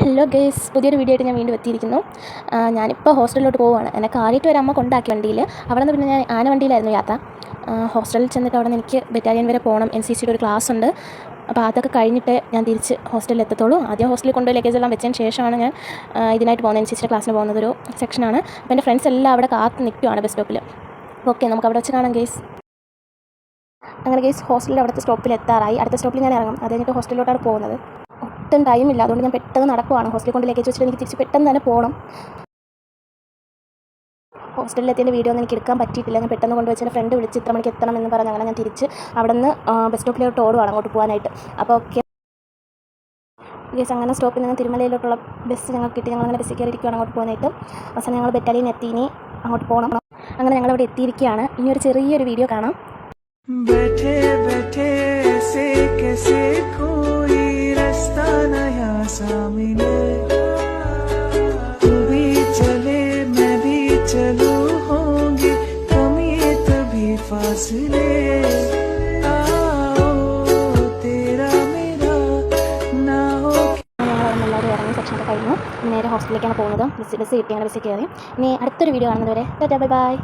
Hello guys, പുതിയൊരു video ആയിട്ട് ഞാൻ വീണ്ടും എത്തിയിരിക്കുന്നു. ഞാനിപ്പോൾ ഹോസ്റ്റലിലോട്ട് പോവുകയാണ്. എന്നെ കാറിയിട്ട് ഒരു അമ്മ കൊണ്ടാക്കി വണ്ടിയിൽ. അവിടെ നിന്ന് പിന്നെ ഞാൻ ആന വണ്ടിയിലായിരുന്നു യാത്ര. ഹോസ്റ്റലിൽ ചെന്നിട്ട് അവിടെ നിന്ന് എനിക്ക് ബറ്റാലിയൻ വരെ പോകണം. NCCയുടെ ഒരു ക്ലാസ് ഉണ്ട്. അപ്പോൾ അതൊക്കെ കഴിഞ്ഞിട്ട് ഞാൻ തിരിച്ച് ഹോസ്റ്റലിൽ എത്തത്തുള്ളൂ. ആദ്യം ഹോസ്റ്റലിൽ കൊണ്ടുപോയി ലഗേജ് എല്ലാം വെച്ചതിന് ശേഷമാണ് ഞാൻ ഇതിനായിട്ട് പോകുന്നത്. NCCയുടെ ക്ലാസ്സിന് പോകുന്നതൊരു സെക്ഷനാണ്. അപ്പോൾ എൻ്റെ ഫ്രണ്ട്സ് എല്ലാം അവിടെ കാത്ത് നിൽക്കുകയാണ് ബസ് സ്റ്റോപ്പിൽ. ഓക്കെ, നമുക്ക് അവിടെ വെച്ച് കാണാം ഗേസ്. അങ്ങനെ ഗേസ്, ഹോസ്റ്റലിൽ അവിടുത്തെ സ്റ്റോപ്പിൽ എത്താറായി. അടുത്ത സ്റ്റോപ്പിൽ ഞാൻ ഇറങ്ങും. അത് കഴിഞ്ഞിട്ട് ഹോസ്റ്റലിലോട്ടാണ് പോകുന്നത്. ഒട്ടും ടൈമില്ല, അതുകൊണ്ട് ഞാൻ പെട്ടെന്ന് നടക്കുവാണ്. ഹോസ്റ്റലിൽ കൊണ്ട് ലഗേജ് വെച്ചിട്ട് എനിക്ക് തിരിച്ച് പെട്ടെന്ന് തന്നെ പോകണം. ഹോസ്റ്റലിൽ എത്തിയതിൻ്റെ വീഡിയോ ഒന്നും എനിക്ക് എടുക്കാൻ പറ്റിയിട്ടില്ല. ഞാൻ പെട്ടെന്ന് കൊണ്ടുവച്ച് എൻ്റെ ഫ്രണ്ട് വിളിച്ച് ഇത്ര മണിക്ക് എത്തണം എന്ന് പറഞ്ഞ് അങ്ങനെ ഞാൻ തിരിച്ച് അവിടെ നിന്ന് ബസ് സ്റ്റോപ്പിലോട്ട് ഓടുവാണ് അങ്ങോട്ട് പോകാനായിട്ട്. അപ്പോൾ ഓക്കെ ഗേസ്, അങ്ങനെ സ്റ്റോപ്പിൽ നിന്ന് തിരുമലയിലോട്ടുള്ള ബസ് ഞങ്ങൾക്ക് കിട്ടി. ഞങ്ങളങ്ങനെ ബസ്സിൽ കയറിയിരിക്കുകയാണ് അങ്ങോട്ട് പോകാനായിട്ട്. അവസാനം ഞങ്ങൾ ബറ്റാലിയൻ എത്തി. ഇനി അങ്ങോട്ട് പോകണം. അങ്ങനെ ഞങ്ങളവിടെ എത്തിയിരിക്കുകയാണ്. ഇനി ഒരു ചെറിയൊരു വീഡിയോ കാണാം. सामने तू भी चले मैं भी चलूं, होंगे कमी तभी फासले, आओ तेरा मेरा ना हो. എല്ലാവരും ഇറങ്ങി സെക്ഷനൊക്കെ കഴിഞ്ഞു. നേരെ ഹോസ്റ്റലിലേക്കാണ് പോകുന്നത്. ബസ് കിട്ടിയാണ് ബസ്സിൽ കയറി. ഇനി അടുത്തൊരു വീഡിയോ കാണുന്നത് വരെ ബൈ ബൈ.